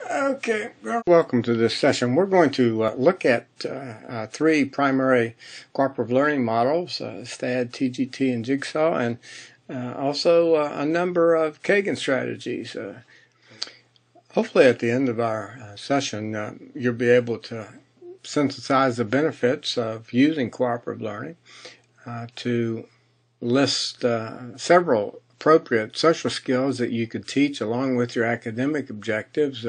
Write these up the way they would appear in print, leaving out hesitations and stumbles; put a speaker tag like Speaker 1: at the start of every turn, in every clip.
Speaker 1: Okay, welcome to this session. We're going to look at three primary cooperative learning models, STAD, TGT, and Jigsaw, and also a number of Kagan strategies. Hopefully at the end of our session, you'll be able to synthesize the benefits of using cooperative learning to list several appropriate social skills that you could teach along with your academic objectives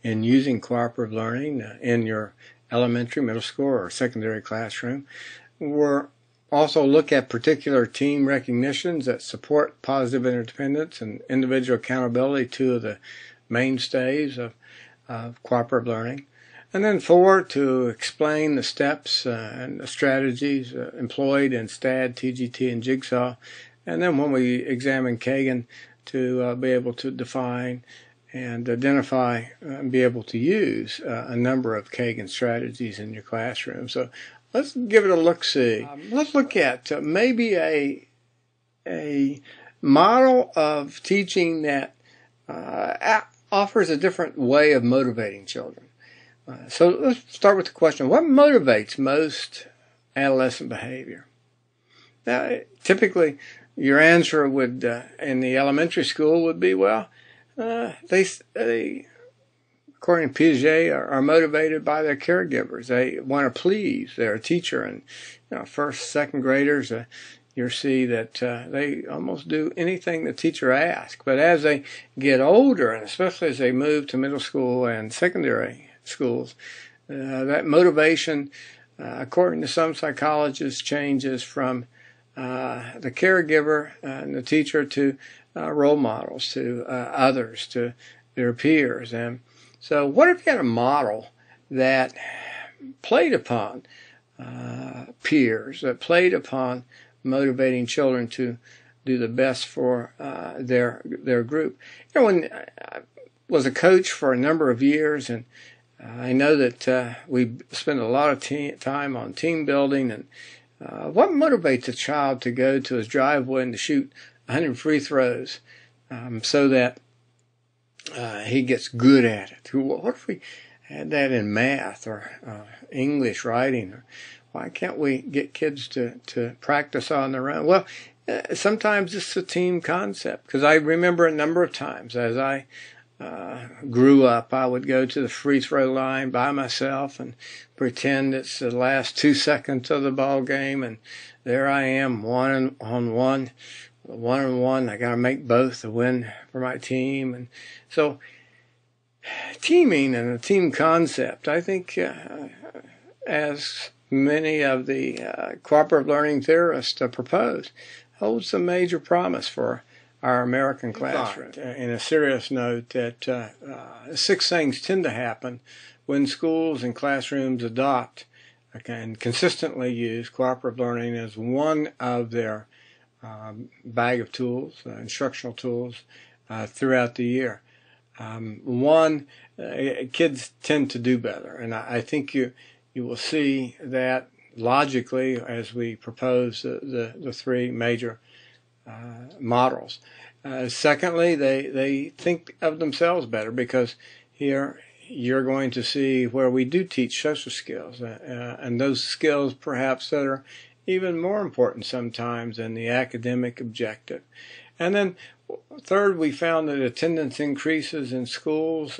Speaker 1: in using cooperative learning in your elementary, middle school, or secondary classroom. We'll also look at particular team recognitions that support positive interdependence and individual accountability, two of the mainstays of cooperative learning. And then 4, to explain the steps and the strategies employed in STAD, TGT, and Jigsaw. And then when we examine Kagan, to be able to define and identify and be able to use a number of Kagan strategies in your classroom. So let's give it a look-see. Let's look at maybe a model of teaching that offers a different way of motivating children. So let's start with the question, what motivates most adolescent behavior? Now, typically, your answer would, in the elementary school, would be, well, they according to Piaget, are motivated by their caregivers. They want to please their teacher. And first, second graders, you'll see that they almost do anything the teacher asks. But as they get older, and especially as they move to middle school and secondary schools, that motivation, according to some psychologists, changes from the caregiver and the teacher to role models, to others, to their peers. And so what if you had a model that played upon peers, that played upon motivating children to do the best for their group? When I was a coach for a number of years, and I know that we spend a lot of time on team building, and what motivates a child to go to his driveway and to shoot 100 free throws so that he gets good at it? What if we had that in math or English writing? Or why can't we get kids to practice on their own? Well, sometimes it's a team concept, because I remember a number of times as I grew up, I would go to the free throw line by myself and pretend it's the last 2 seconds of the ball game, and there I am, one on one. I got to make both to win for my team. And so teaming and a team concept, I think, as many of the cooperative learning theorists propose, holds some major promise for our American classroom. In a serious note, that 6 things tend to happen when schools and classrooms adopt and consistently use cooperative learning as one of their bag of tools, instructional tools, throughout the year. One, kids tend to do better, and I think you will see that logically as we propose the 3 major models. Secondly, they think of themselves better, because here you're going to see where we do teach social skills, and those skills perhaps that are even more important sometimes than the academic objective. And then third, we found that attendance increases in schools.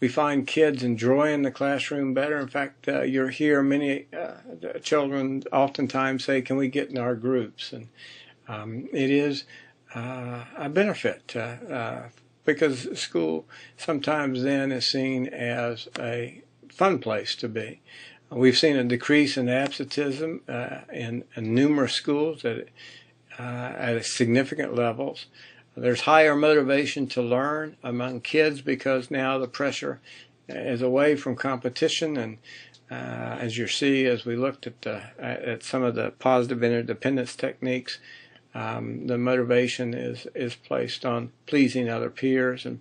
Speaker 1: We find kids enjoying the classroom better. In fact, you'll hear many children oftentimes say, can we get in our groups? And it is a benefit, because school sometimes then is seen as a fun place to be. We've seen a decrease in absenteeism in numerous schools at significant levels. There's higher motivation to learn among kids, because now the pressure is away from competition, and as you see, as we looked at some of the positive interdependence techniques, the motivation is placed on pleasing other peers. And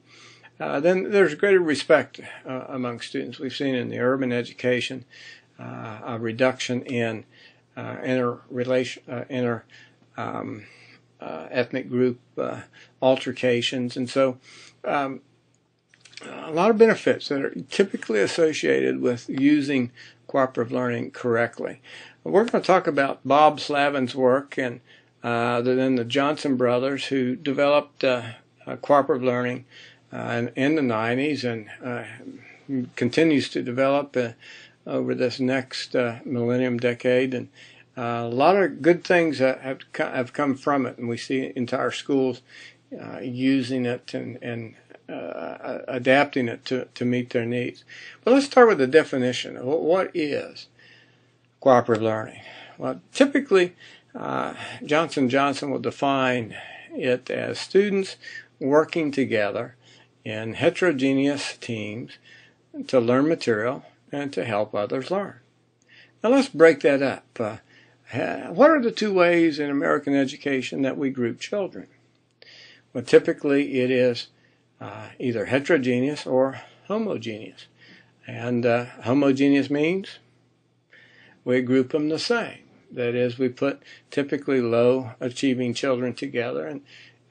Speaker 1: then there's greater respect among students. We've seen in the urban education a reduction in ethnic group altercations. And so a lot of benefits that are typically associated with using cooperative learning correctly. We're going to talk about Bob Slavin's work and then the Johnson brothers, who developed cooperative learning in the 90s and continues to develop over this next millennium decade. And a lot of good things have come from it, and we see entire schools using it and adapting it to meet their needs. But let's start with the definition. What is cooperative learning? Well, typically, Johnson & Johnson will define it as students working together in heterogeneous teams to learn material and to help others learn. Now let's break that up. What are the two ways in American education that we group children? Well, typically it is either heterogeneous or homogeneous. And homogeneous means we group them the same. That is, we put typically low-achieving children together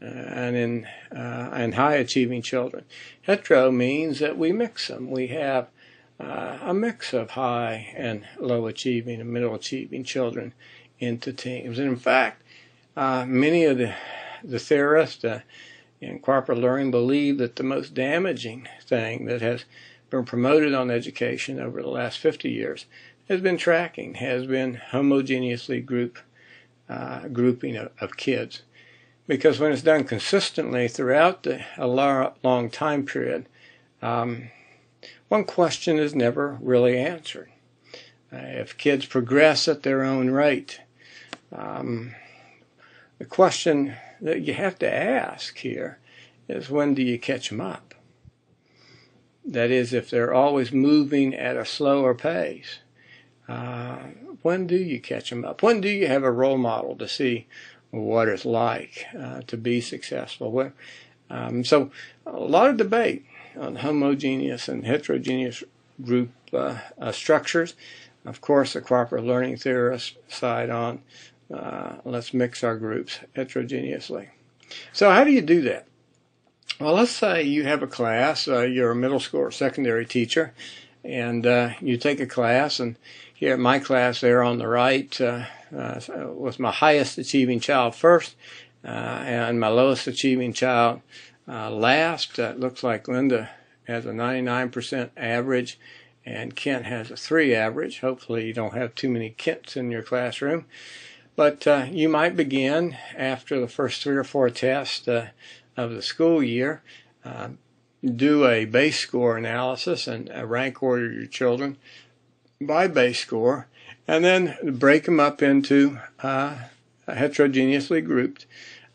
Speaker 1: and high-achieving children. Hetero means that we mix them. We have a mix of high and low-achieving and middle-achieving children into teams. And in fact, many of the theorists in cooperative learning believe that the most damaging thing that has been promoted on education over the last 50 years has been homogeneously grouping of kids. Because when it's done consistently throughout a long time period, one question is never really answered. If kids progress at their own rate, the question that you have to ask here is, when do you catch them up? That is, if they're always moving at a slower pace, when do you catch them up? When do you have a role model to see what it's like to be successful? So a lot of debate on homogeneous and heterogeneous group structures. Of course, the cooperative learning theorists side on let's mix our groups heterogeneously. So how do you do that? Well, let's say you have a class, you're a middle school or secondary teacher, and you take a class, and here at my class there on the right was my highest achieving child first, and my lowest achieving child last. It looks like Linda has a 99% average, and Kent has a 3 average. Hopefully you don't have too many Kents in your classroom. But you might begin after the first 3 or 4 tests of the school year, do a base score analysis and rank order your children by base score, and then break them up into heterogeneously grouped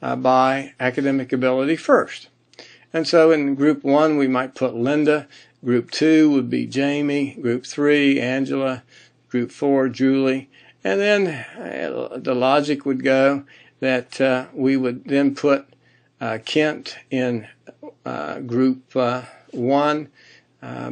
Speaker 1: by academic ability first. And so in group 1 we might put Linda, group 2 would be Jamie, group 3 Angela, group 4 Julie, and then the logic would go that we would then put Kent in group 1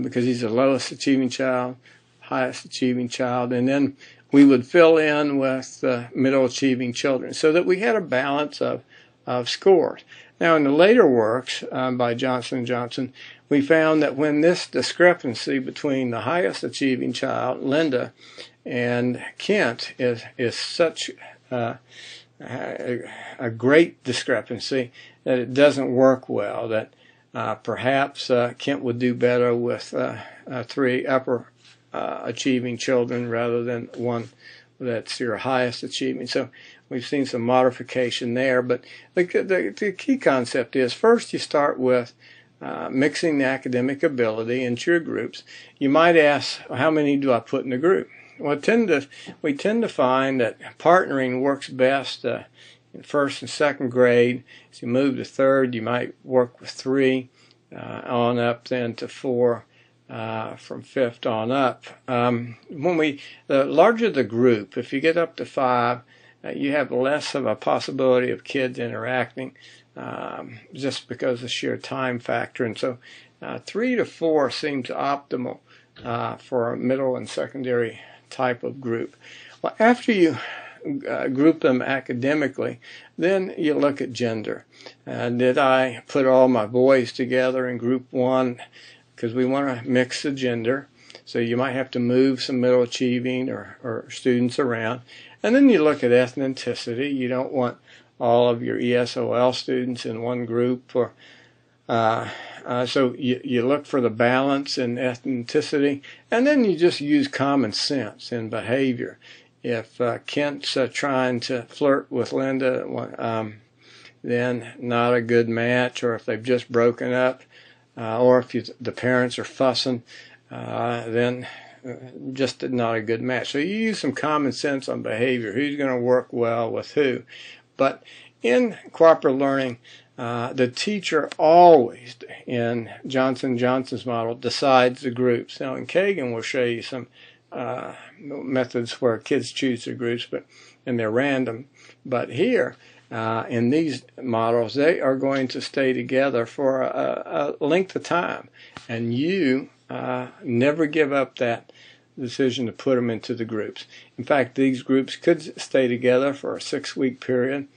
Speaker 1: because he's the lowest achieving child, highest achieving child, and then we would fill in with middle achieving children so that we had a balance of scores. Now in the later works by Johnson & Johnson, we found that when this discrepancy between the highest achieving child, Linda, and Kent is such a great discrepancy that it doesn't work well, that perhaps Kent would do better with 3 upper achieving children rather than 1 that's your highest achieving. So we've seen some modification there, but the key concept is, first you start with mixing the academic ability into your groups. You might ask, how many do I put in a group? Well, we tend to find that partnering works best in first and second grade. As you move to third, you might work with 3 on up, then to 4 from 5th on up. The larger the group, if you get up to 5, you have less of a possibility of kids interacting just because of sheer time factor. And so 3 to 4 seems optimal for a middle and secondary type of group. Well, after you group them academically, then you look at gender. Did I put all my boys together in group one? Because we want to mix the gender. So you might have to move some middle achieving or students around. And then you look at ethnicity. You don't want all of your ESOL students in one group. So you look for the balance in ethnicity. And then you just use common sense in behavior. If Kent's trying to flirt with Linda, then not a good match. Or if they've just broken up, or if the parents are fussing, then just not a good match. So you use some common sense on behavior. Who's going to work well with who? But in cooperative learning, the teacher always, in Johnson's model, decides the groups. Now in Kagan, we'll show you some methods where kids choose their groups, and they're random. But here, in these models, they are going to stay together for a length of time, and you never give up that decision to put them into the groups. In fact, these groups could stay together for a 6-week period,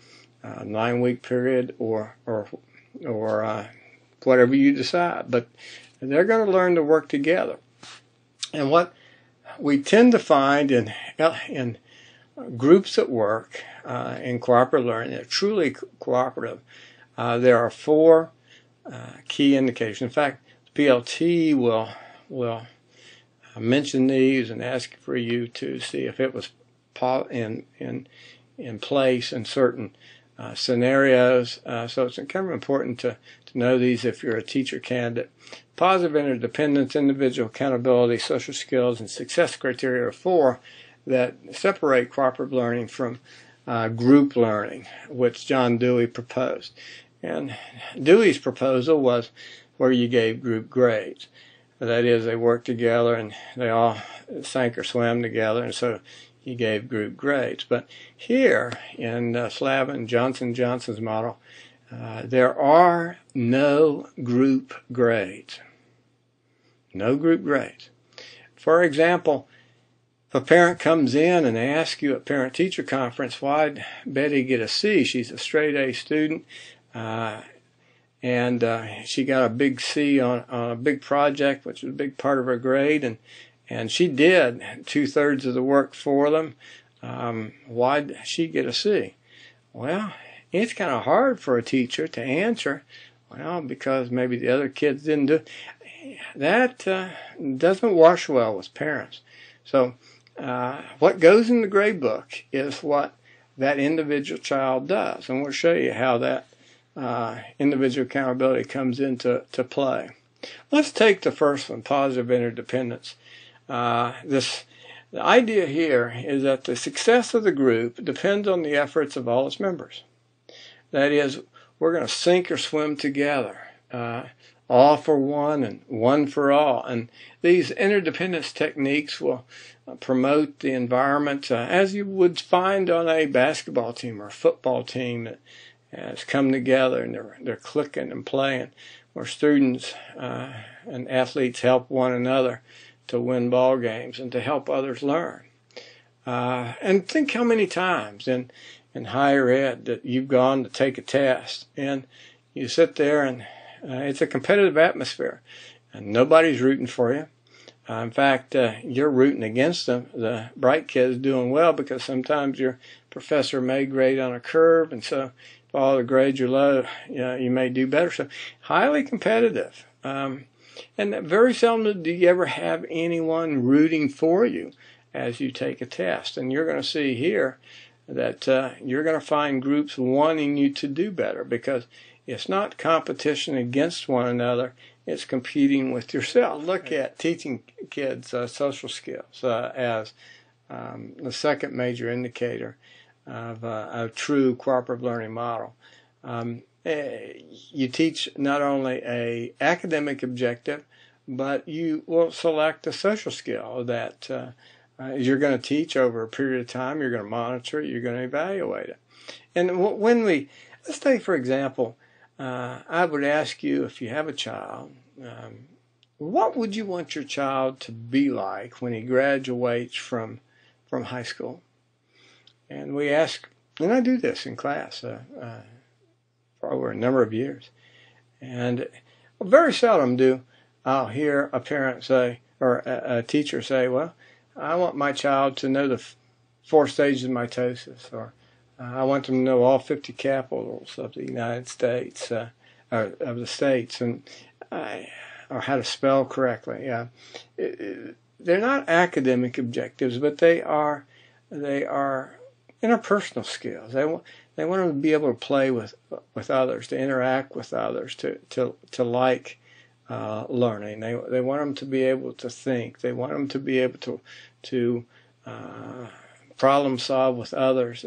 Speaker 1: 9-week period, or whatever you decide. But they're going to learn to work together. And what we tend to find in groups at work, in cooperative learning, they're truly cooperative. There are 4 key indications. In fact, PLT will mention these and ask for you to see if it was in place in certain scenarios. So it's kind of important to know these if you're a teacher candidate. Positive interdependence, individual accountability, social skills, and success criteria are 4 that separate cooperative learning from group learning, which John Dewey proposed. And Dewey's proposal was where you gave group grades. That is, they worked together and they all sank or swam together, and so he gave group grades. But here in Slavin Johnson's model, there are no group grades. No group grades. For example, if a parent comes in and asks you at parent-teacher conference, why'd Betty get a C? She's a straight A student, and she got a big C on a big project, which was a big part of her grade, and she did 2/3 of the work for them. Why'd she get a C? Well, it's kind of hard for a teacher to answer. Well, because maybe the other kids didn't do it. That doesn't wash well with parents. So what goes in the grade book is what that individual child does. And we'll show you how that individual accountability comes into play. Let's take the first one, positive interdependence. The idea here is that the success of the group depends on the efforts of all its members. That is, we're going to sink or swim together, all for one and one for all. And these interdependence techniques will promote the environment as you would find on a basketball team or a football team that has come together and they're clicking and playing, where students and athletes help one another to win ball games and to help others learn. And think how many times in higher ed that you've gone to take a test and you sit there and it's a competitive atmosphere and nobody's rooting for you. In fact, you're rooting against them, the bright kids doing well, because sometimes your professor may grade on a curve, and so if all the grades are low, you may do better. So highly competitive. And very seldom do you ever have anyone rooting for you as you take a test. And you're going to see here that you're going to find groups wanting you to do better, because it's not competition against one another. It's competing with yourself. Look at teaching kids social skills as the second major indicator of a true cooperative learning model. You teach not only an academic objective, but you will select a social skill that you're going to teach over a period of time. You're going to monitor it. You're going to evaluate it. And when let's take, for example, I would ask you, if you have a child, what would you want your child to be like when he graduates from high school? And we ask, and I do this in class for over a number of years, and very seldom I'll hear a parent say, or a teacher say, well, I want my child to know the 4 stages of mitosis, or I want them to know all 50 capitals of the United States, or of the states, and or how to spell correctly. They're not academic objectives, but they are interpersonal skills. They want them to be able to play with others, to interact with others, to like learning. They want them to be able to think. They want them to be able to problem solve with others.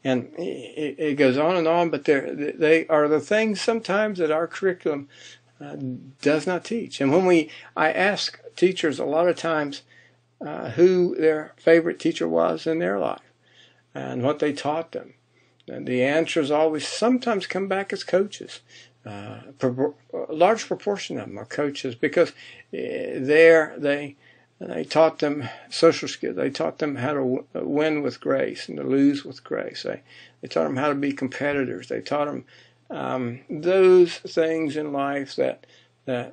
Speaker 1: And it goes on, but they are the things sometimes that our curriculum does not teach. And when I ask teachers a lot of times who their favorite teacher was in their life and what they taught them, and the answers always sometimes come back as coaches. A large proportion of them are coaches, because they taught them social skills. They taught them how to win with grace and to lose with grace. They taught them how to be competitors. They taught them those things in life that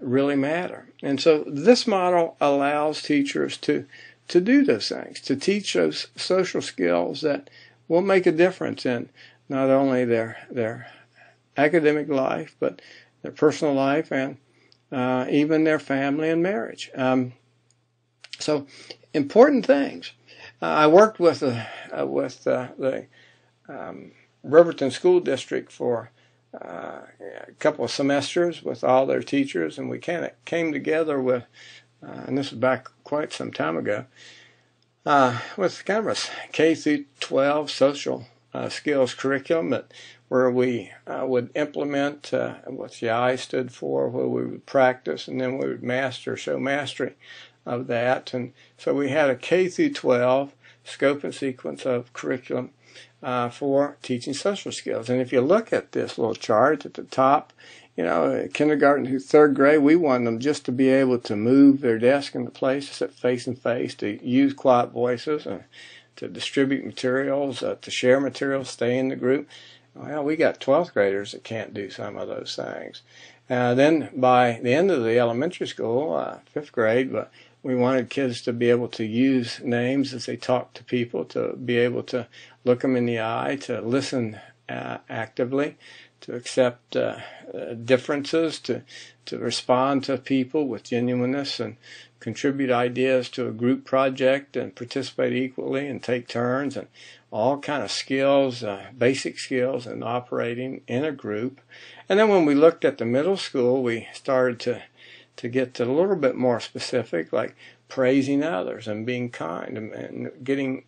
Speaker 1: really matter. And so this model allows teachers to do those things, to teach those social skills that will make a difference in not only their academic life, but their personal life and even their family and marriage. So important things. I worked with the Riverton School District for a couple of semesters with all their teachers, and we kind of came together with, and this was back quite some time ago, with kind of a K through 12 social skills curriculum where we would implement what the I stood for, where we would practice, and then we would show mastery of that. And so we had a K through 12 scope and sequence of curriculum for teaching social skills. And if you look at this little chart at the top, kindergarten through 3rd grade, we want them just to be able to move their desk into place, to sit face and face, to use quiet voices, to distribute materials, to share materials, stay in the group. Well, we got 12th graders that can't do some of those things. Then by the end of the elementary school, 5th grade, but we wanted kids to be able to use names as they talk to people, to be able to look them in the eye, to listen actively, to accept differences, to respond to people with genuineness, and contribute ideas to a group project, and participate equally, and take turns, and all kind of skills, basic skills in operating in a group. And then when we looked at the middle school, we started to get a little bit more specific, like praising others and being kind, and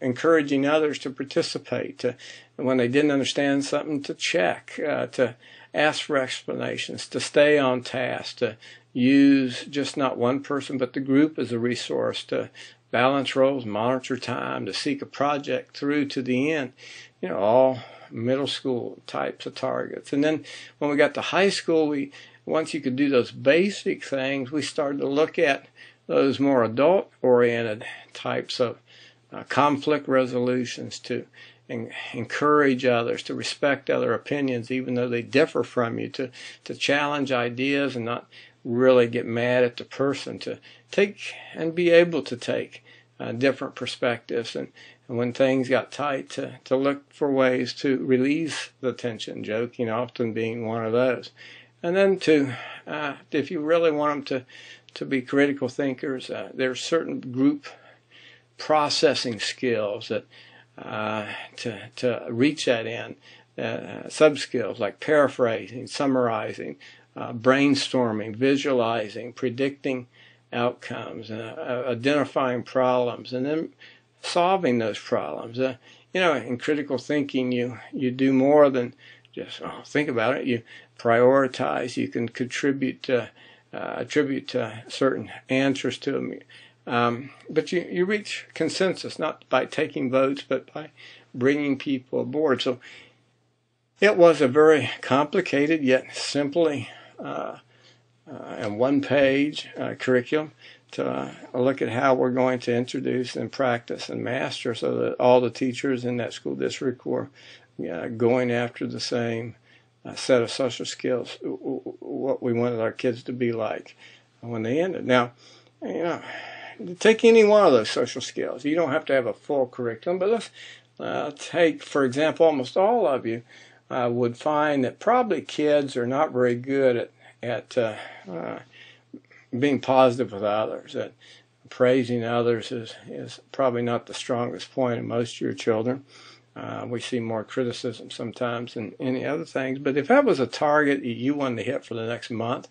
Speaker 1: encouraging others to participate, to, when they didn't understand something, to check, to ask for explanations, to stay on task, to use just not one person but the group as a resource, to balance roles, monitor time, to seek a project through to the end. All middle school types of targets. And then when we got to high school, once you could do those basic things, we started to look at those more adult-oriented types of conflict resolutions, to encourage others, to respect other opinions even though they differ from you, to challenge ideas and not really get mad at the person, to take and be able to take different perspectives, and when things got tight, to look for ways to release the tension, joking often being one of those. And then if you really want them to be critical thinkers, there are certain group processing skills that to reach that end, sub-skills like paraphrasing, summarizing, brainstorming, visualizing, predicting outcomes, identifying problems, and then solving those problems. In critical thinking, you do more than just think about it. You prioritize. You can attribute certain answers to them. But you reach consensus, not by taking votes, but by bringing people aboard. So it was a very complicated yet simply and one-page curriculum to look at how we're going to introduce and practice and master so that all the teachers in that school district were going after the same set of social skills, what we wanted our kids to be like when they ended. Now, take any one of those social skills. You don't have to have a full curriculum, but let's take, for example, almost all of you would find that probably kids are not very good at being positive with others. That praising others is probably not the strongest point in most of your children. We see more criticism sometimes than any other things. But if that was a target you wanted to hit for the next month,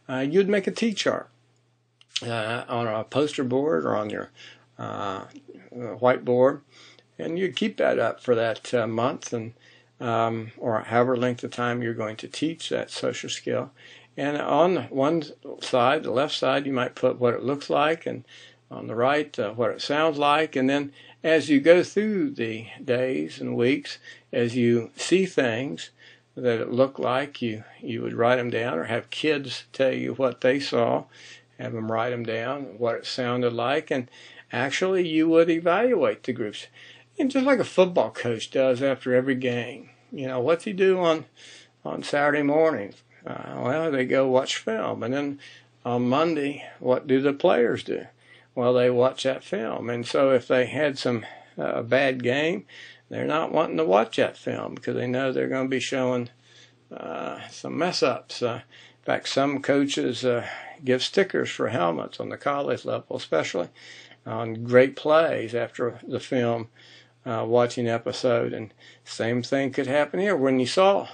Speaker 1: you'd make a T-chart on a poster board or on your whiteboard, and you'd keep that up for that month, and or however length of time you're going to teach that social skill. And on one side, the left side, you might put what it looks like, and on the right, what it sounds like. And then as you go through the days and weeks, as you see things that it look like, you would write them down, or have kids tell you what they saw, have them write them down, what it sounded like, and actually you would evaluate the groups. And just like a football coach does after every game. What's he do on Saturday mornings? Well, they go watch film. And then on Monday, what do the players do? Well, they watch that film. And so if they had some bad game, they're not wanting to watch that film because they know they're going to be showing some mess-ups. In fact, some coaches give stickers for helmets on the college level, especially on great plays after the film watching episode. And same thing could happen here. When you saw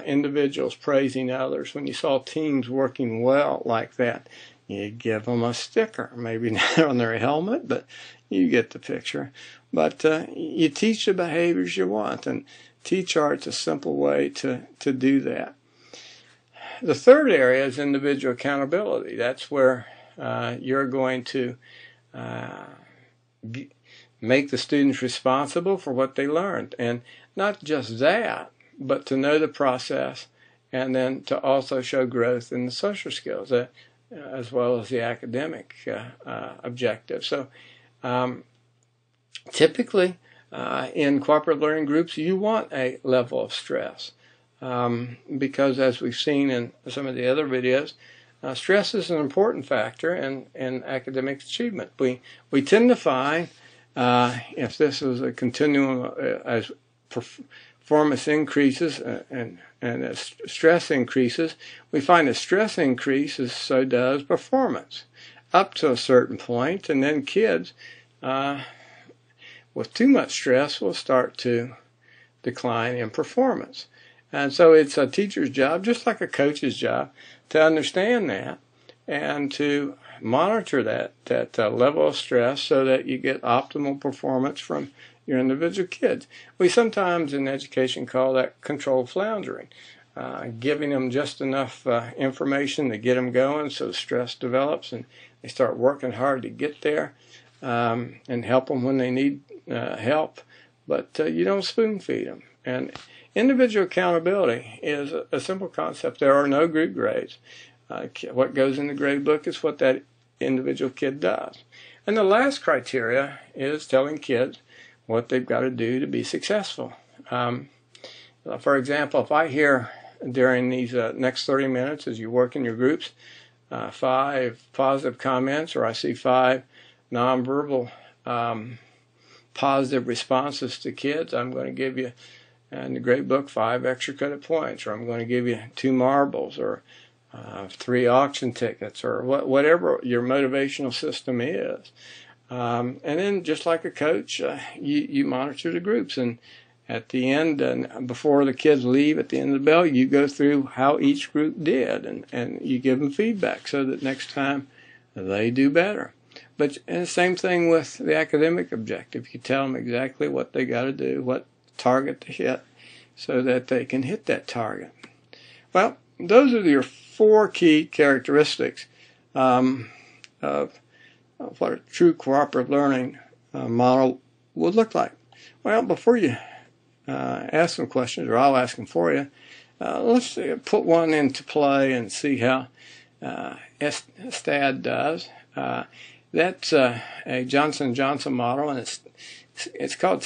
Speaker 1: individuals praising others, when you saw teams working well like that, you give them a sticker, maybe not on their helmet, but you get the picture. But you teach the behaviors you want, and T-chart's a simple way to do that. The third area is individual accountability. That's where you're going to make the students responsible for what they learned. And not just that, but to know the process, and then to also show growth in the social skills, as well as the academic objectives. So typically in cooperative learning groups, you want a level of stress. Because as we've seen in some of the other videos, stress is an important factor in academic achievement. We tend to find, if this is a continuum as performance increases and as stress increases, we find as stress increases, so does performance up to a certain point, and then kids with too much stress will start to decline in performance. And so it's a teacher's job, just like a coach's job, to understand that and to monitor that level of stress so that you get optimal performance from your individual kids. We sometimes in education call that controlled floundering, giving them just enough information to get them going so stress develops and they start working hard to get there, and help them when they need help, but you don't spoon feed them. And individual accountability is a simple concept. There are no group grades. What goes in the grade book is what that individual kid does. And the last criteria is telling kids what they've got to do to be successful. For example, if I hear during these next 30 minutes as you work in your groups 5 positive comments, or I see 5 nonverbal positive responses to kids, I'm going to give you in the grade book 5 extra credit points, or I'm going to give you 2 marbles, or 3 auction tickets, or whatever your motivational system is. And then just like a coach, you monitor the groups, and at the end, and before the kids leave at the end of the bell, you go through how each group did, and you give them feedback so that next time they do better. But and the same thing with the academic objective. You tell them exactly what they got to do, what target to hit, so that they can hit that target. Well, those are your 4 key characteristics of what a true cooperative learning model would look like. Well, before you ask some questions, or I'll ask them for you, let's put one into play and see how STAD does. That's a Johnson & Johnson model, and it's called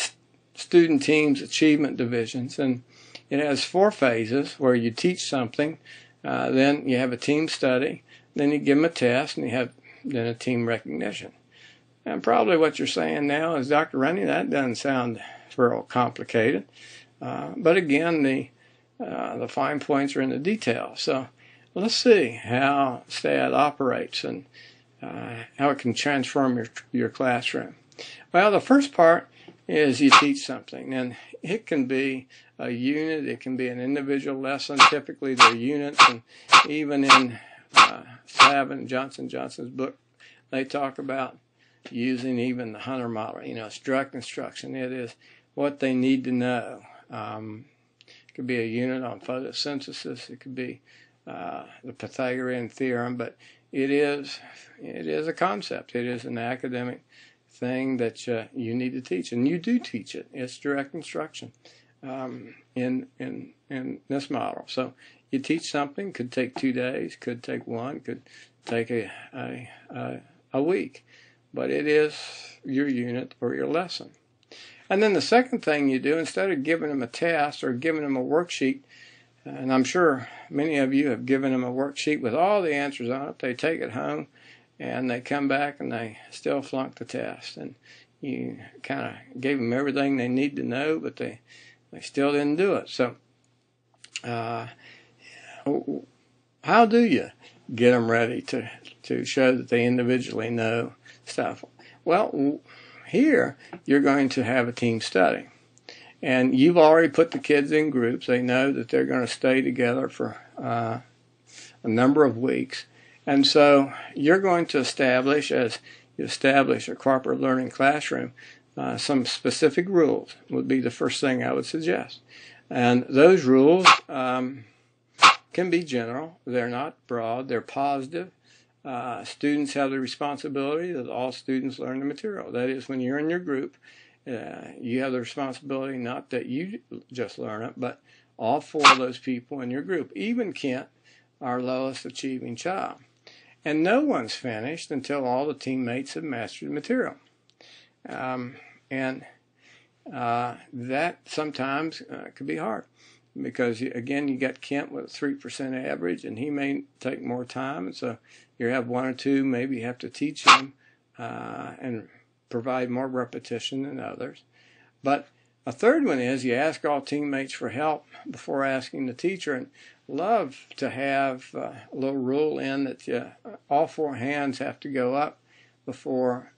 Speaker 1: Student Teams Achievement Divisions, and it has 4 phases where you teach something, then you have a team study, then you give them a test, and you have then a team recognition. And probably what you're saying now is, Dr. Runyan, that doesn't sound real complicated. But again, the fine points are in the details. So let's see how STAD operates and how it can transform your classroom. Well, the first part is you teach something, and it can be a unit, it can be an individual lesson. Typically they're units, and even in STAD and Johnson & Johnson's book, they talk about using even the Hunter model. It's direct instruction. It is what they need to know. It could be a unit on photosynthesis. It could be the Pythagorean theorem, but it is a concept. It is an academic thing that you need to teach, and you do teach it. It's direct instruction in this model. So you teach something. Could take 2 days. Could take 1. Could take a week. But it is your unit or your lesson. And then the second thing you do, instead of giving them a test or giving them a worksheet, and I'm sure many of you have given them a worksheet with all the answers on it, they take it home and they come back and they still flunk the test. And you kind of gave them everything they need to know, but they still didn't do it. So how do you get them ready to show that they individually know stuff? Well, here you're going to have a team study, and you've already put the kids in groups. They know that they're going to stay together for a number of weeks, and so you're going to establish, as you establish a cooperative learning classroom, some specific rules would be the first thing I would suggest. And those rules can be general. They're not broad. They're positive. Students have the responsibility that all students learn the material. That is, when you're in your group, you have the responsibility not that you just learn it, but all 4 of those people in your group, even Kent, our lowest achieving child. And no one's finished until all the teammates have mastered the material. That sometimes could be hard, because again, you got Kent with a 3% average, and he may take more time, and so you have 1 or 2 maybe you have to teach him and provide more repetition than others. But a third one is you ask all teammates for help before asking the teacher, and love to have a little rule in that all 4 hands have to go up before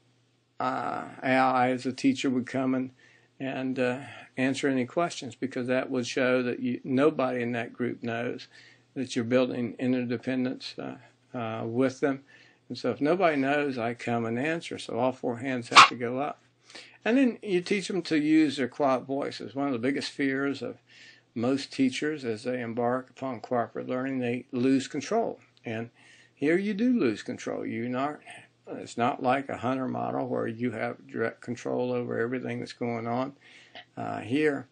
Speaker 1: I, as a teacher, would come and answer any questions, because that would show that nobody in that group knows that you're building interdependence with them. And so if nobody knows, I come and answer. So all 4 hands have to go up. And then you teach them to use their quiet voices. One of the biggest fears of most teachers as they embark upon cooperative learning, they lose control. And here you do lose control. It's not like a Hunter model where you have direct control over everything that's going on. Here,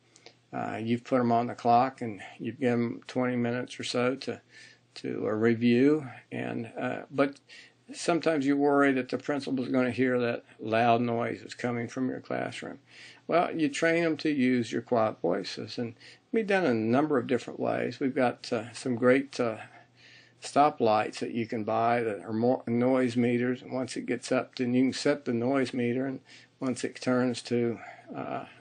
Speaker 1: you've put them on the clock, and you've given them 20 minutes or so to review. But sometimes you worry that the principal is going to hear that loud noise that's coming from your classroom. Well, you train them to use your quiet voices, and it can be done in a number of different ways. We've got some great stoplights that you can buy that are more noise meters, and once it gets up, then you can set the noise meter, and once it turns to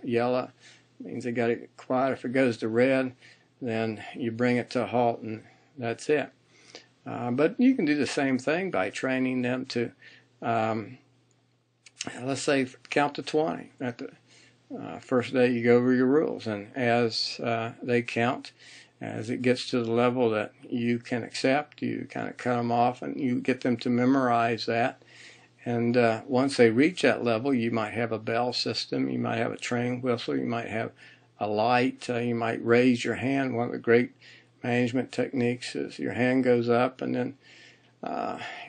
Speaker 1: yellow, it means they got to get quiet. If it goes to red, then you bring it to a halt, and that's it. But you can do the same thing by training them to, let's say, count to 20. At the first day you go over your rules, and as they count, as it gets to the level that you can accept, you kind of cut them off, and you get them to memorize that. And once they reach that level, you might have a bell system, you might have a train whistle, you might have a light, you might raise your hand. One of the great management techniques is your hand goes up, and then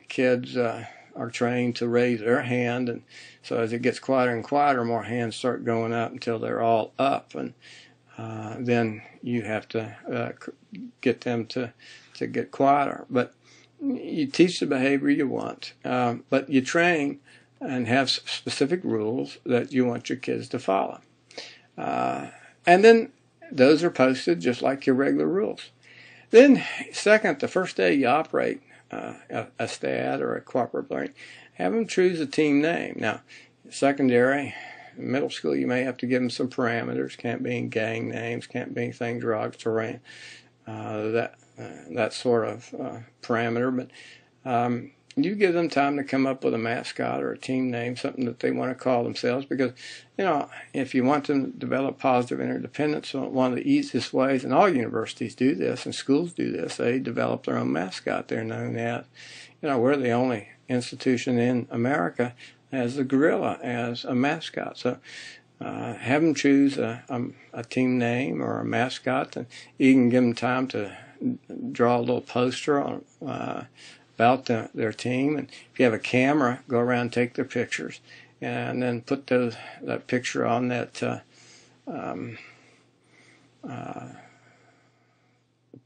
Speaker 1: kids are trained to raise their hand, and so as it gets quieter and quieter, more hands start going up until they're all up, and then you have to get them to get quieter. But you teach the behavior you want, but you train and have specific rules that you want your kids to follow. And then those are posted just like your regular rules. Then, second, the first day you operate a STAD or a cooperative learning, have them choose a team name. Now, secondary, middle school, you may have to give them some parameters. Can't be gang names, can't be anything derogatory, that sort of parameter. But you give them time to come up with a mascot or a team name, something that they want to call themselves, because, you know, if you want them to develop positive interdependence, one of the easiest ways, and all universities do this and schools do this, they develop their own mascot. They're known as, you know, we're the only institution in America as the gorilla as a mascot. So have them choose a team name or a mascot, and you can give them time to draw a little poster on about their team. And if you have a camera, go around and take their pictures, and then put that picture on that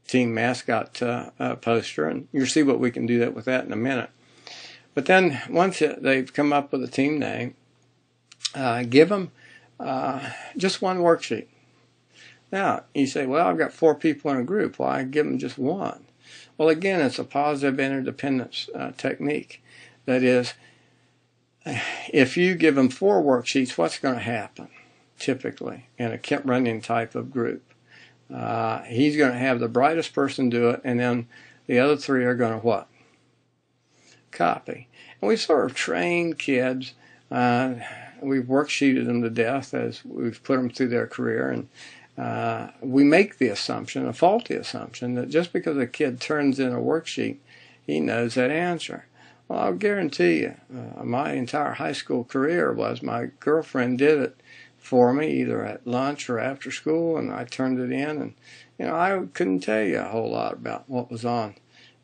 Speaker 1: team mascot poster, and you'll see what we can do with that in a minute. But then once they've come up with a team name, give them just one worksheet. Now, you say, well, I've got 4 people in a group. Why give them just one? Well, again, it's a positive interdependence technique. That is, if you give them 4 worksheets, what's going to happen typically in a Runyan type of group? He's going to have the brightest person do it, and then the other 3 are going to what? Copy. And we've sort of trained kids. We've worksheeted them to death as we've put them through their career, and we make the assumption, a faulty assumption, that just because a kid turns in a worksheet, he knows that answer. Well, I'll guarantee you, my entire high school career was my girlfriend did it for me, either at lunch or after school, and I turned it in, and you know, I couldn't tell you a whole lot about what was on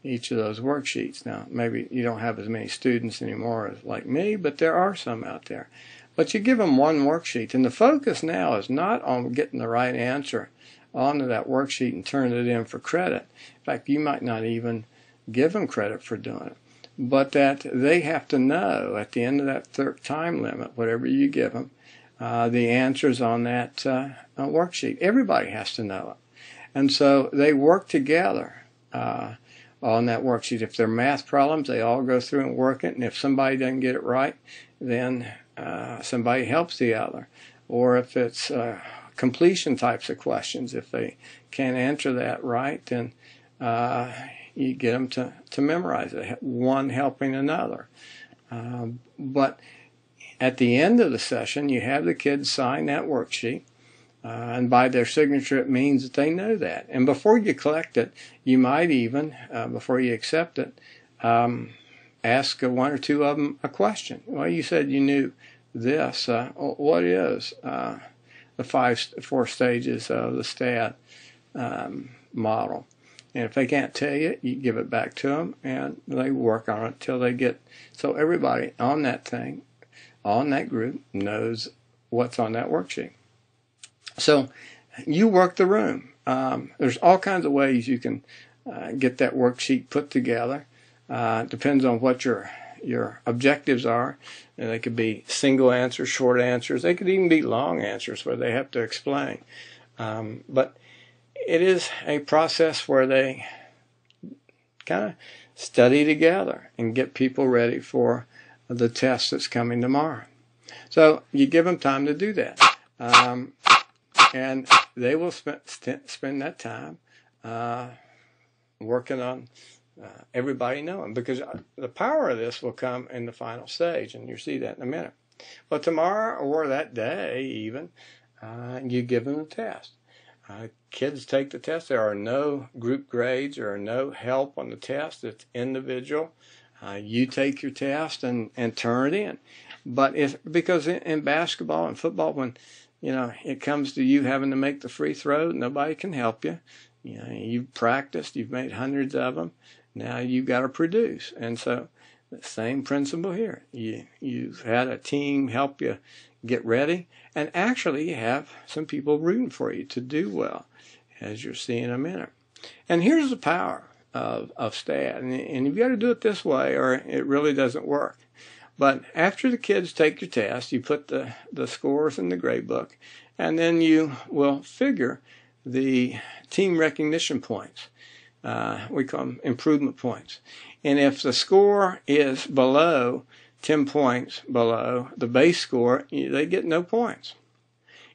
Speaker 1: each of those worksheets. Now, maybe you don't have as many students anymore as like me, but there are some out there. But you give them one worksheet, and the focus now is not on getting the right answer onto that worksheet and turning it in for credit. In fact, you might not even give them credit for doing it, but that they have to know at the end of that time limit, whatever you give them, the answers on that worksheet. Everybody has to know it. And so they work together on that worksheet. If they're math problems, they all go through and work it, and if somebody doesn't get it right, then somebody helps the other. Or if it's completion types of questions, if they can't answer that right, then you get them to memorize it, one helping another. But at the end of the session, you have the kids sign that worksheet, and by their signature it means that they know that. And before you collect it, you might even, before you accept it, ask 1 or 2 of them a question. Well, you said you knew this. What is the 4 stages of the STAD model? And if they can't tell you, you give it back to them, and they work on it till they get. So everybody on that thing, on that group, knows what's on that worksheet. So you work the room. There's all kinds of ways you can get that worksheet put together. Depends on what your objectives are. And they could be single answers, short answers. They could even be long answers where they have to explain. But it is a process where they kind of study together and get people ready for the test that's coming tomorrow. So you give them time to do that. And they will spend that time working on everybody knowing, because the power of this will come in the final stage, and you'll see that in a minute. But tomorrow or that day even, you give them the test. Kids take the test. There are no group grades. There are no help on the test. It's individual. You take your test and turn it in. But because in basketball and football, when it comes to you having to make the free throw, nobody can help you. You've practiced. You've made hundreds of them. Now you've got to produce. And so the same principle here. You've had a team help you get ready, and actually you have some people rooting for you to do well, as you'll see in a minute. And here's the power of STAD. And you've got to do it this way or it really doesn't work. But after the kids take your test, you put the scores in the grade book, and then you will figure the team recognition points. We call them improvement points. And if the score is below 10 points below the base score, they get no points.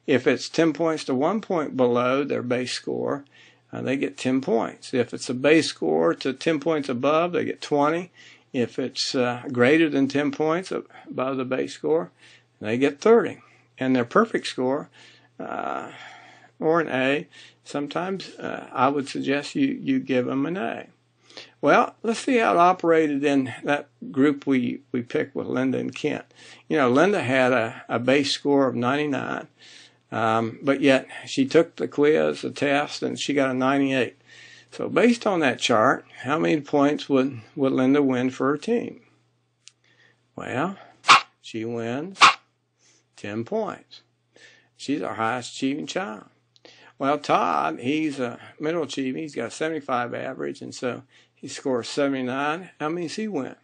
Speaker 1: If it's 10 points to 1 point below their base score, they get 10 points. If it's a base score to 10 points above, they get 20. If it's greater than 10 points above the base score, they get 30. And their perfect score, or an A, sometimes I would suggest you give them an A. Well, let's see how it operated in that group we picked with Linda and Kent. Linda had a base score of 99, but yet she took the quiz, the test, and she got a 98. So based on that chart, how many points would Linda win for her team? Well, she wins 10 points. She's our highest achieving child. Well, Todd, he's a middle achieving. He's got a 75 average, and so he scores 79. How many does he win?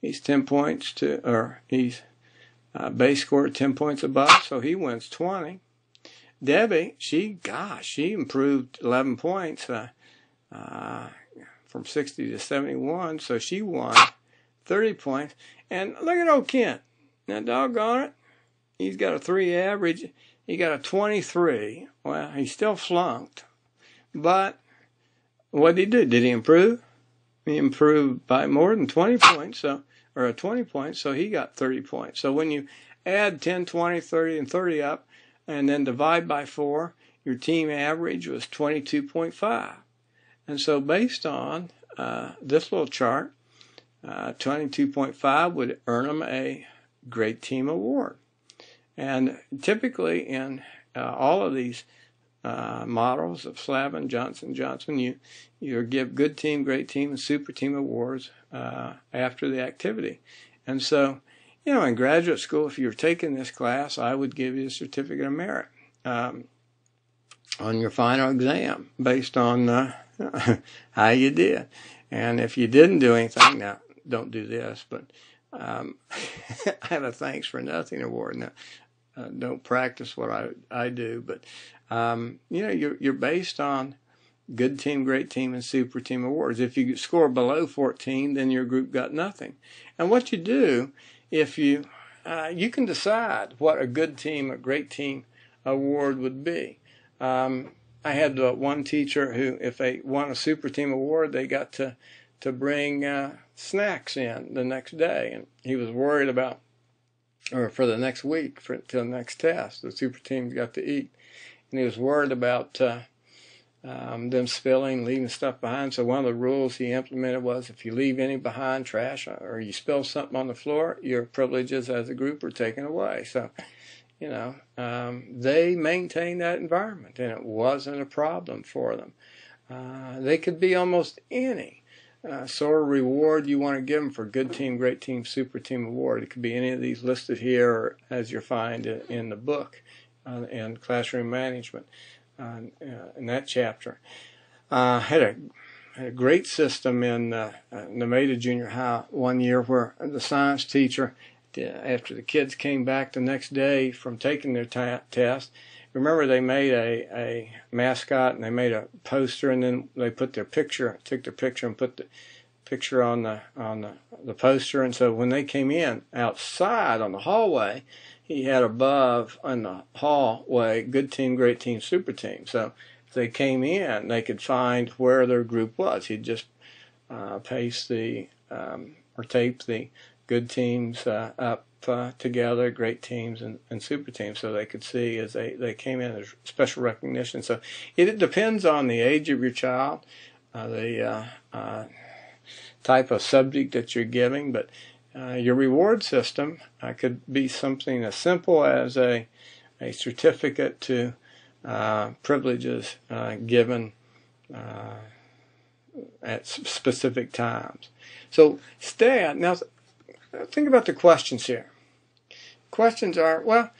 Speaker 1: He's 10 points he's base score 10 points above, so he wins 20. Debbie, she improved 11 points from 60 to 71, so she won 30 points. And look at old Kent. Now, doggone it, he's got a 3 average. He got a 23. Well, he still flunked. But what did he do? Did he improve? He improved by more than 20 points, or 20 points, so he got 30 points. So when you add 10, 20, 30, and 30 up, and then divide by 4, your team average was 22.5. And so based on this little chart, 22.5 would earn them a Great Team Award. And typically in all of these models of Slavin, Johnson, you give Good Team, Great Team, and Super Team Awards after the activity. And so, in graduate school, if you're taking this class, I would give you a certificate of merit on your final exam based on how you did. And if you didn't do anything, now don't do this, but I have a thanks for nothing award. Now, don't practice what I do, but you're based on Good Team, Great Team, and Super Team Awards. If you score below 14, then your group got nothing. And what you do, if you can decide what a Good Team, a Great Team Award would be. I had one teacher who, if they won a Super Team Award, they got to bring snacks in the next day, and he was worried about, or for the next week, till the next test, the super teams got to eat, and he was worried about them spilling, leaving stuff behind. So one of the rules he implemented was, if you leave any behind, trash, or you spill something on the floor, your privileges as a group are taken away. So, they maintained that environment, and it wasn't a problem for them. They could be almost any sort of reward you want to give them for Good Team, Great Team, Super Team Award. It could be any of these listed here, or as you find in the book in Classroom Management in that chapter. Had a great system in Nemeda Junior High one year, where the science teacher, after the kids came back the next day from taking their test, remember they made a mascot, and they made a poster, and then they put took their picture and put the picture on the poster. And so when they came in outside on the hallway, he had above on the hallway, Good Team, Great Team, Super Team. So if they came in, they could find where their group was. He'd just paste or tape the good teams up together, great teams and super teams, so they could see as they came in as special recognition. So it depends on the age of your child, the type of subject that you're giving, but your reward system could be something as simple as a certificate to privileges given at specific times. So STAD, now think about the questions here. Questions are, well,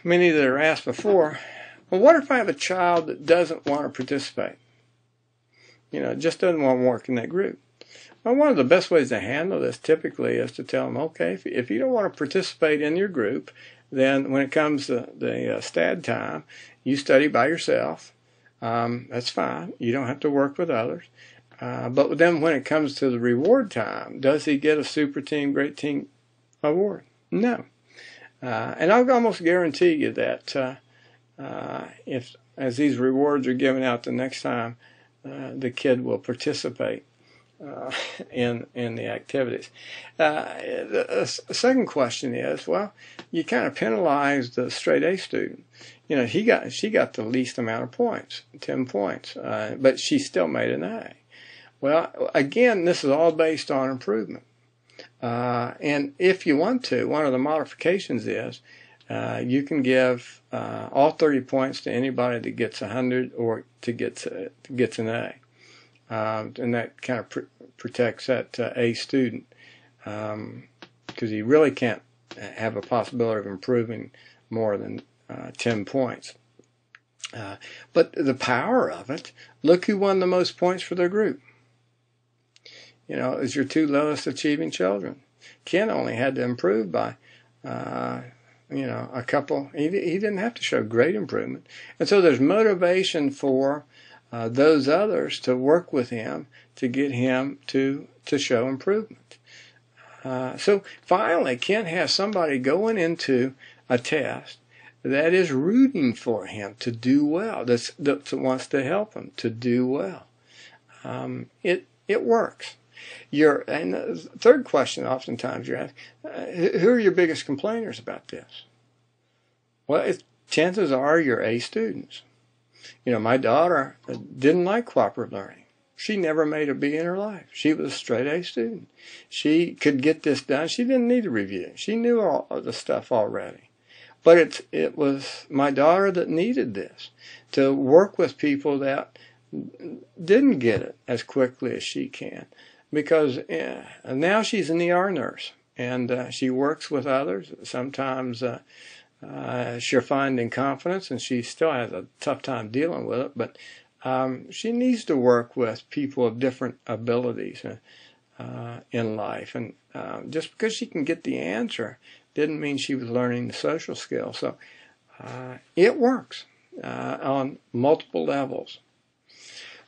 Speaker 1: many that are asked before, well, what if I have a child that doesn't want to participate? just doesn't want to work in that group. Well, one of the best ways to handle this typically is to tell them, okay, if you don't want to participate in your group, then when it comes to the STAD time, you study by yourself. That's fine. You don't have to work with others. But then when it comes to the reward time, does he get a super team, great team award? No. And I'll almost guarantee you that as these rewards are given out the next time, the kid will participate in the activities. The second question is, well, you kind of penalized the straight A student. She got the least amount of points, 10 points, but she still made an A. Well, again, this is all based on improvement. And if you want to, one of the modifications is you can give all 30 points to anybody that gets 100 or gets an A. And that kind of protects that A student because he really can't have a possibility of improving more than 10 points. But the power of it, look who won the most points for their group. It's your two lowest achieving children. Ken only had to improve by, a couple. He didn't have to show great improvement. And so there's motivation for those others to work with him to get him to show improvement. So finally, Ken has somebody going into a test that is rooting for him to do well, that wants to help him to do well. It works. And the third question oftentimes you're asked, who are your biggest complainers about this? Well, chances are you're A students. My daughter didn't like cooperative learning. She never made a B in her life. She was a straight A student. She could get this done. She didn't need a review. She knew all of the stuff already. But it was my daughter that needed this, to work with people that didn't get it as quickly as she can. Because now she's an ER nurse, and she works with others. Sometimes she'll find in confidence, and she still has a tough time dealing with it, but she needs to work with people of different abilities in life. And just because she can get the answer didn't mean she was learning the social skills. So it works on multiple levels.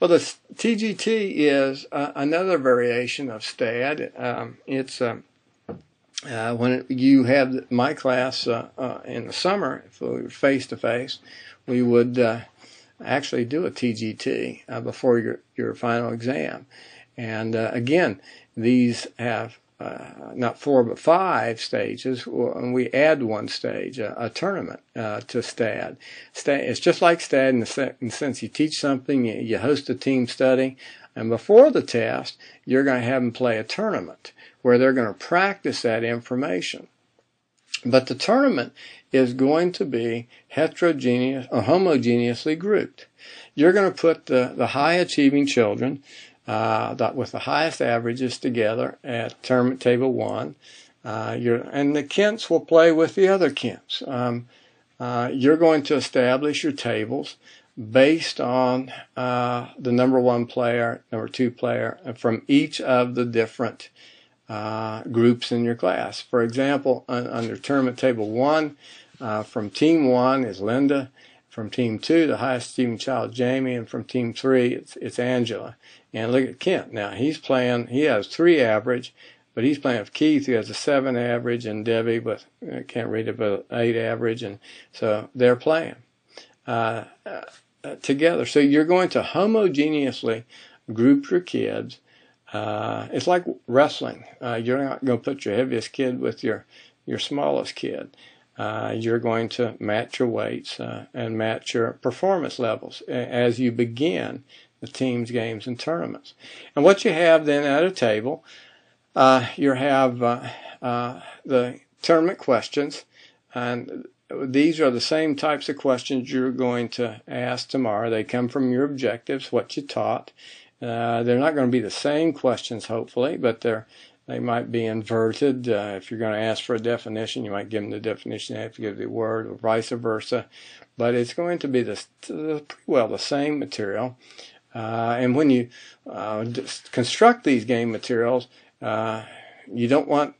Speaker 1: Well, the TGT is another variation of STAD. It's when you have my class in the summer, if we were face-to-face, we would actually do a TGT before your final exam. And again, these have not 4 but 5 stages, and we add one stage, a tournament to STAD. It's just like STAD in the sense you teach something, you host a team study, and before the test, you're going to have them play a tournament where they're going to practice that information. But the tournament is going to be heterogeneous or homogeneously grouped. You're going to put the high-achieving children with the highest averages together at tournament table 1. And the Kents will play with the other Kents. You're going to establish your tables based on the number 1 player, number 2 player, from each of the different groups in your class. For example, under tournament table 1, from team 1 is Linda. From team 2, the highest achieving child, Jamie, and from team 3, it's Angela. And look at Kent. Now, he has 3 average, but he's playing with Keith, who has a 7 average, and Debbie with, I can't read it, but 8 average, and so they're playing together. So you're going to homogeneously group your kids. It's like wrestling. You're not going to put your heaviest kid with your smallest kid. You're going to match your weights and match your performance levels as you begin the teams, games, and tournaments. And what you have then at a table, you have the tournament questions, and these are the same types of questions you're going to ask tomorrow. They come from your objectives, what you taught. They're not going to be the same questions, hopefully, but they might be inverted. If you're going to ask for a definition, you might give them the definition, you have to give the word, or vice versa. But it's going to be pretty well the same material. And when you construct these game materials, you don't want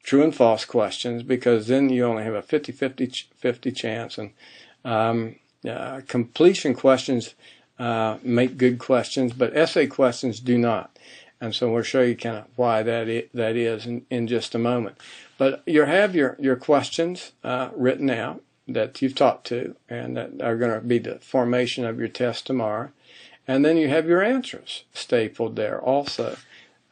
Speaker 1: true and false questions, because then you only have a 50 chance. And completion questions make good questions, but essay questions do not. And so we'll show you kind of why that is in just a moment. But you have your questions written out that you've talked to, and that are going to be the formation of your test tomorrow. And then you have your answers stapled there also.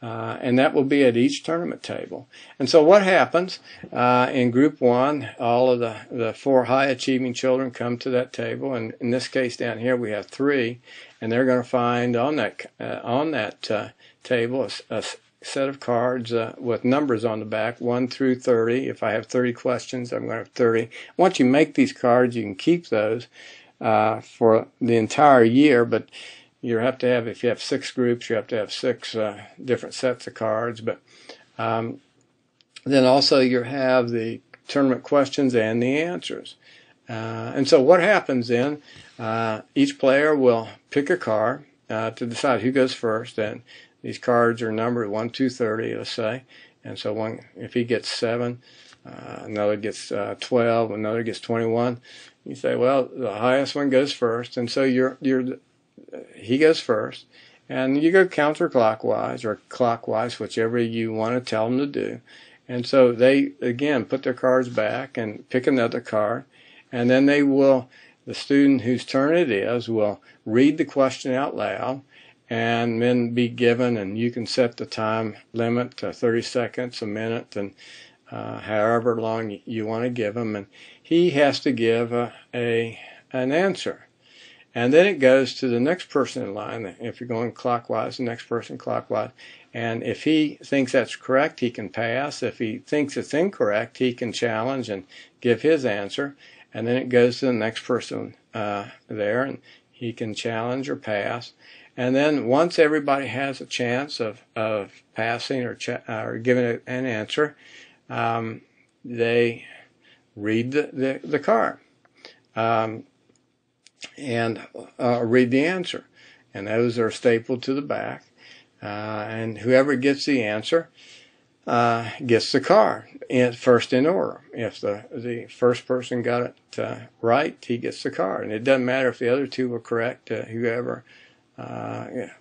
Speaker 1: And that will be at each tournament table. And so what happens in Group 1, all of the 4 high-achieving children come to that table. And in this case down here we have 3. And they're going to find on that table a set of cards with numbers on the back, 1 through 30. If I have 30 questions, I'm going to have 30. Once you make these cards, you can keep those for the entire year. But you have to have, if you have 6 groups, you have to have 6 different sets of cards. But then also you have the tournament questions and the answers. And so what happens then, each player will pick a card to decide who goes first. And these cards are numbered 1, 2, 30, let's say. And so if he gets 7, another gets 12, another gets 21. You say, well, the highest one goes first. And so he goes first, and you go counterclockwise or clockwise, whichever you want to tell them to do. And so they, again, put their cards back and pick another card, and then the student whose turn it is will read the question out loud and then be given, and you can set the time limit to 30 seconds, a minute, and however long you want to give him. And he has to give an answer. And then it goes to the next person in line. If you're going clockwise, the next person clockwise. And if he thinks that's correct, he can pass. If he thinks it's incorrect, he can challenge and give his answer. And then it goes to the next person there, and he can challenge or pass. And then once everybody has a chance of passing or giving an answer, they read the card. And read the answer, and those are stapled to the back, and whoever gets the answer gets the card first in order. If the first person got it right, he gets the card, and it doesn't matter if the other 2 were correct. Whoever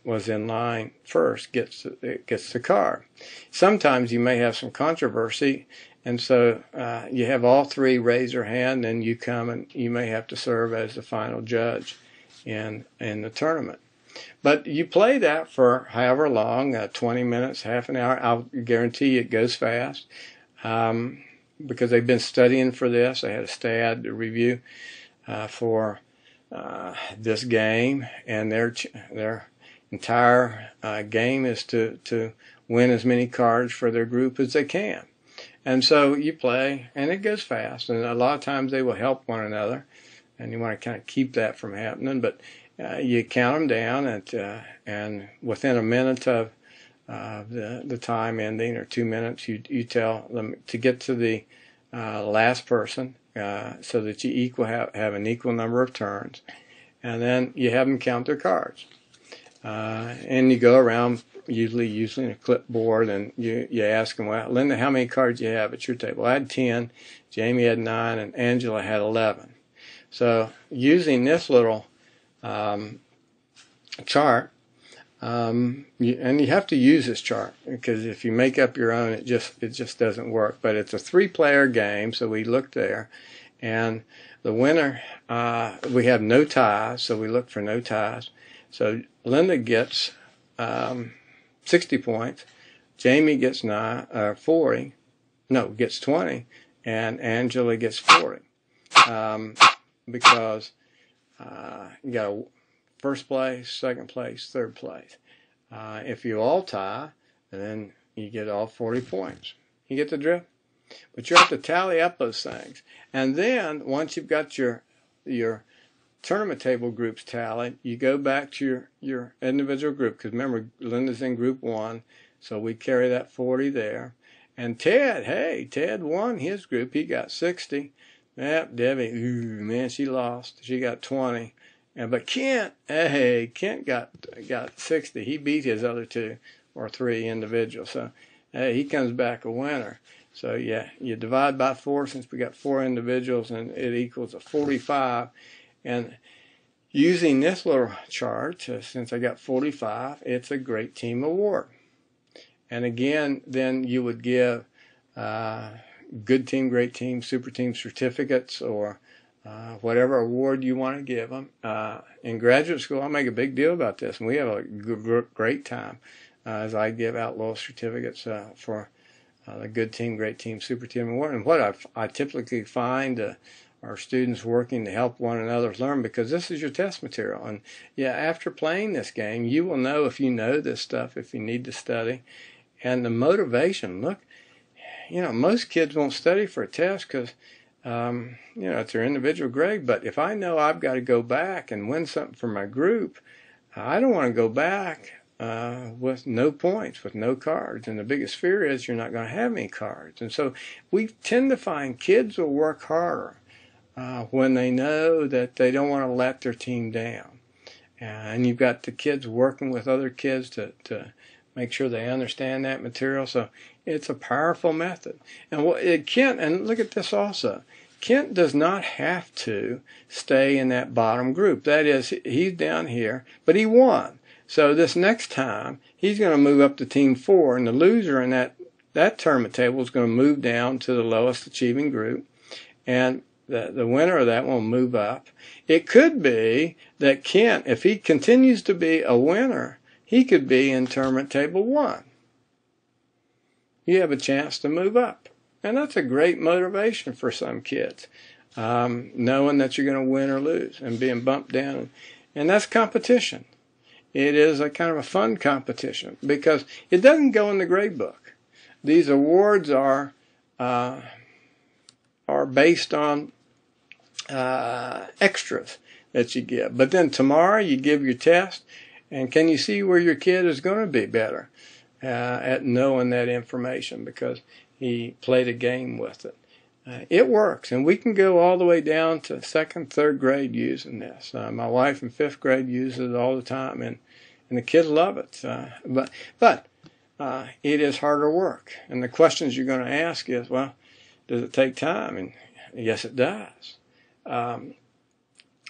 Speaker 1: was in line first gets the card. Sometimes you may have some controversy. And so you have all 3 raise their hand, and you come and you may have to serve as the final judge in the tournament. But you play that for however long, 20 minutes, half an hour. I'll guarantee you it goes fast because they've been studying for this. They had a STAD review for this game, and their entire game is to win as many cards for their group as they can. And so you play, and it goes fast. And a lot of times they will help one another, and you want to kind of keep that from happening. But you count them down, and within a minute of the time ending, or 2 minutes, you tell them to get to the last person so that you have an equal number of turns. And then you have them count their cards. And you go around usually using a clipboard, and you ask them, well, Linda, how many cards do you have at your table? I had 10, Jamie had 9, and Angela had 11. So using this little chart, and you have to use this chart, because if you make up your own, it just doesn't work. But it's a 3-player game, so we look there, and the winner, we have no ties, so we look for no ties. So Linda gets 60 points, Jamie gets 40, gets 20, and Angela gets 40, because you got a first place, second place, third place. If you all tie, then you get all 40 points. You get the drift? But you have to tally up those things. And then once you've got your tournament table groups tallied, you go back to your individual group, because remember, Linda's in group 1, so we carry that 40 there. And Ted won his group. He got 60. Yep, Debbie, man, she lost. She got 20. But Kent, hey, Kent got 60. He beat his other 2 or 3 individuals. So hey, he comes back a winner. So yeah, you divide by 4 since we got 4 individuals, and it equals a 45. And using this little chart, since I got 45, it's a great team award. And again, then you would give good team, great team, super team certificates, or whatever award you want to give them. In graduate school, I make a big deal about this, and we have a great time as I give out little certificates for the good team, great team, super team award. And what I typically find are students working to help one another learn, because this is your test material. And yeah, after playing this game, you will know if you know this stuff, if you need to study. And the motivation, look, most kids won't study for a test because, it's their individual grade. But if I know I've got to go back and win something for my group, I don't want to go back with no points, with no cards. And the biggest fear is you're not going to have any cards. And so we tend to find kids will work harder when they know that they don't want to let their team down. And you've got the kids working with other kids to make sure they understand that material. So it's a powerful method. And Kent, and look at this also, Kent does not have to stay in that bottom group. That is, he's down here, but he won. So this next time, he's going to move up to team 4, and the loser in that tournament table is going to move down to the lowest achieving group. And the winner of that will move up. It could be that Kent, if he continues to be a winner, he could be in tournament table 1. You have a chance to move up. And that's a great motivation for some kids, knowing that you're going to win or lose and being bumped down. And that's competition. It is a kind of a fun competition because it doesn't go in the grade book. These awards are based on extras that you give. But then tomorrow you give your test, and can you see where your kid is going to be better at knowing that information because he played a game with it. It works, and we can go all the way down to 2nd, 3rd grade using this. My wife in 5th grade uses it all the time, and the kids love it. But it is harder work. And the questions you're going to ask is, well, does it take time? And yes, it does.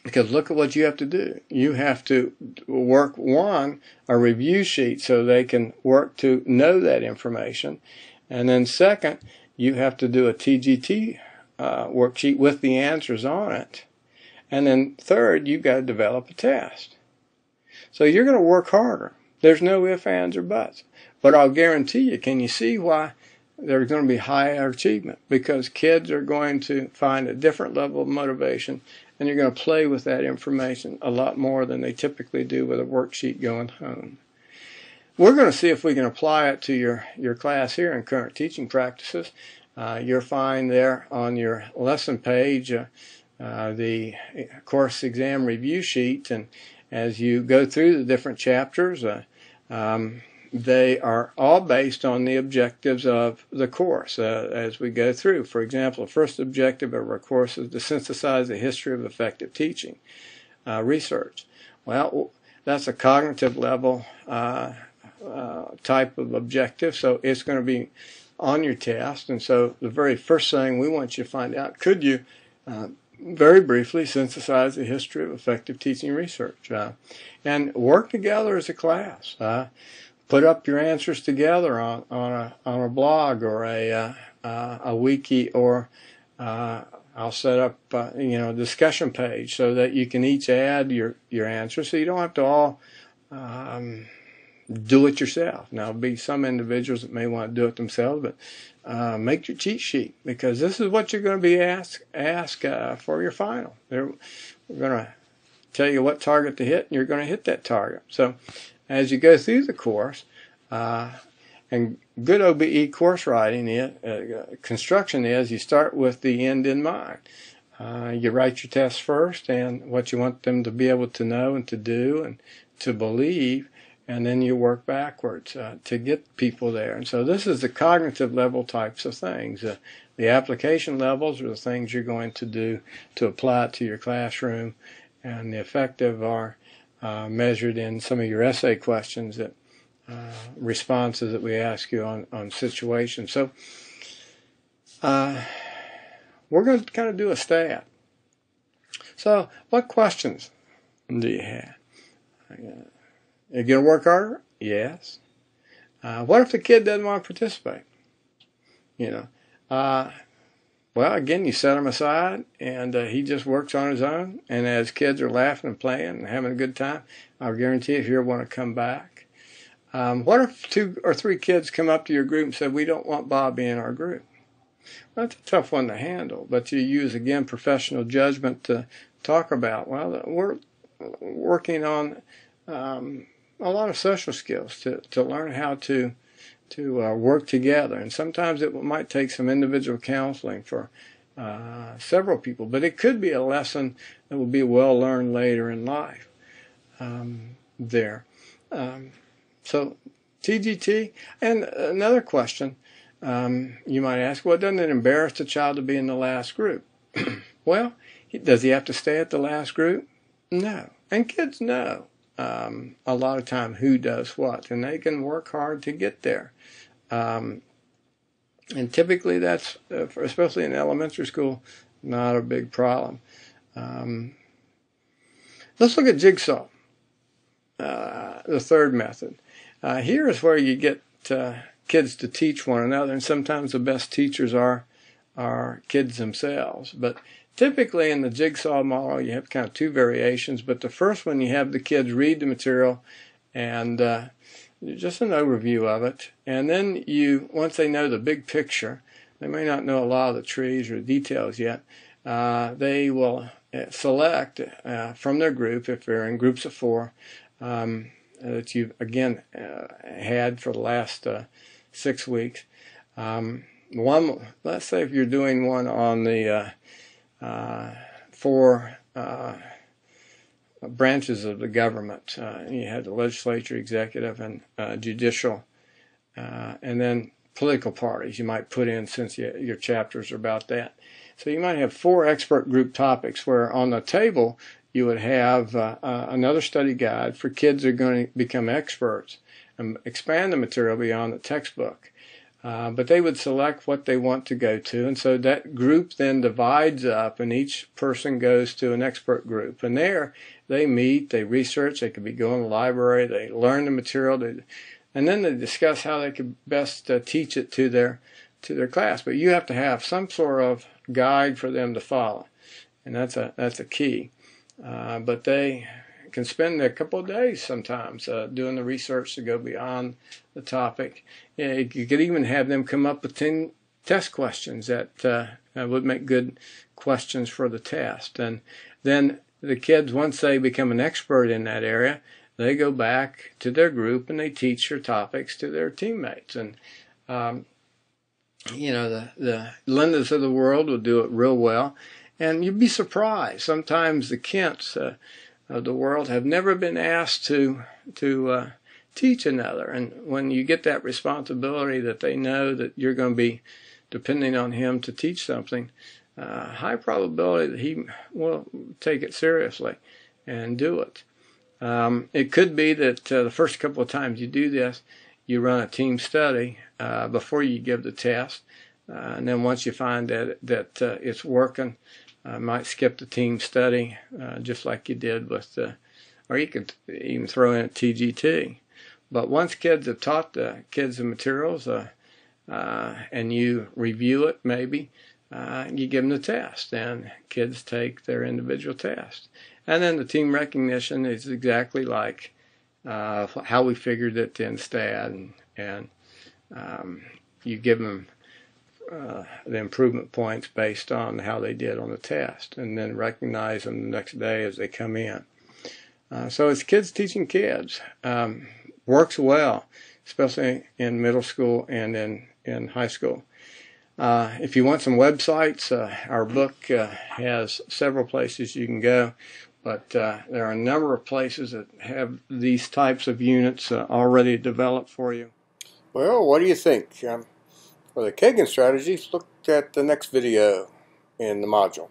Speaker 1: Because look at what you have to do. You have to work, a review sheet so they can work to know that information. And then second, you have to do a TGT worksheet with the answers on it. And then third, you've got to develop a test. So you're going to work harder. There's no ifs, ands, or buts. But I'll guarantee you, can you see why there's going to be higher achievement? Because kids are going to find a different level of motivation, and you're going to play with that information a lot more than they typically do with a worksheet going home. We're going to see if we can apply it to your class here in current teaching practices. You'll find there on your lesson page the course exam review sheet, and as you go through the different chapters, they are all based on the objectives of the course as we go through. For example, the first objective of our course is to synthesize the history of effective teaching research. Well, that's a cognitive level type of objective, so it's going to be on your test. And so the very first thing we want you to find out, could you very briefly synthesize the history of effective teaching research and work together as a class. Put up your answers together on a blog or a wiki, or I'll set up a discussion page so that you can each add your answers, so you don't have to all do it yourself. Now, there'll be some individuals that may want to do it themselves, but make your cheat sheet, because this is what you're going to be asked for your final. We're going to tell you what target to hit, and you're going to hit that target. So as you go through the course, and good OBE course writing construction is, you start with the end in mind. You write your tests first and what you want them to be able to know and to do and to believe, and then you work backwards to get people there. And so this is the cognitive level types of things. The application levels are the things you're going to do to apply it to your classroom. and the effective are measured in some of your essay questions, that responses that we ask you on situations. So we're going to kind of do a STAD. So what questions do you have? You get a work harder? Yes. What if the kid doesn't want to participate? Well, again, you set him aside, and he just works on his own. And as kids are laughing and playing and having a good time, I'll guarantee if you want to come back. What if 2 or 3 kids come up to your group and say, "We don't want Bobby in our group"? Well, that's a tough one to handle, but you use, again, professional judgment to talk about, well, we're working on a lot of social skills to learn how to work together. And sometimes it might take some individual counseling for several people, but it could be a lesson that will be well learned later in life there. So TGT. And another question you might ask, well, doesn't it embarrass the child to be in the last group? Well, does he have to stay at the last group? No. And kids know a lot of time who does what, and they can work hard to get there. And typically that's, especially in elementary school, not a big problem. Let's look at Jigsaw, the third method. Here is where you get kids to teach one another, and sometimes the best teachers are kids themselves. But typically in the Jigsaw model, you have kind of 2 variations, but the first one, you have the kids read the material and just an overview of it. And then once they know the big picture, they may not know a lot of the trees or details yet, they will select from their group, if they're in groups of 4, that you've, again, had for the last 6 weeks. Let's say if you're doing one on the 4 branches of the government. You have the legislature, executive, and judicial, and then political parties you might put in, since your chapters are about that. So you might have 4 expert group topics, where on the table you would have another study guide for kids who are going to become experts and expand the material beyond the textbook. But they would select what they want to go to, and so that group then divides up, and each person goes to an expert group. And there they meet, they research, they could be going to the library, they learn the material, and then they discuss how they could best teach it to their class. But you have to have some sort of guide for them to follow, and that's a key. But they can spend a couple of days sometimes doing the research to go beyond the topic. You could even have them come up with 10 test questions that would make good questions for the test. And then the kids, once they become an expert in that area, they go back to their group and they teach their topics to their teammates. And the Lindas of the world will do it real well. And you'd be surprised. Sometimes the Kents of the world have never been asked to teach another. And when you get that responsibility that they know that you're going to be depending on him to teach something, high probability that he will take it seriously and do it. It could be that the first couple of times you do this, you run a team study before you give the test. And then once you find that it's working, might skip the team study, just like you did with or you could even throw in a TGT. But once kids have taught the kids the materials, and you review it maybe, you give them the test, and kids take their individual test. And then the team recognition is exactly like how we figured it in STAD, and you give them the improvement points based on how they did on the test, and then recognize them the next day as they come in. So it's kids teaching kids. Works well, especially in middle school and in high school. If you want some websites, our book has several places you can go, but there are a number of places that have these types of units already developed for you. Well, what do you think? For the Kagan strategies, look at the next video in the module.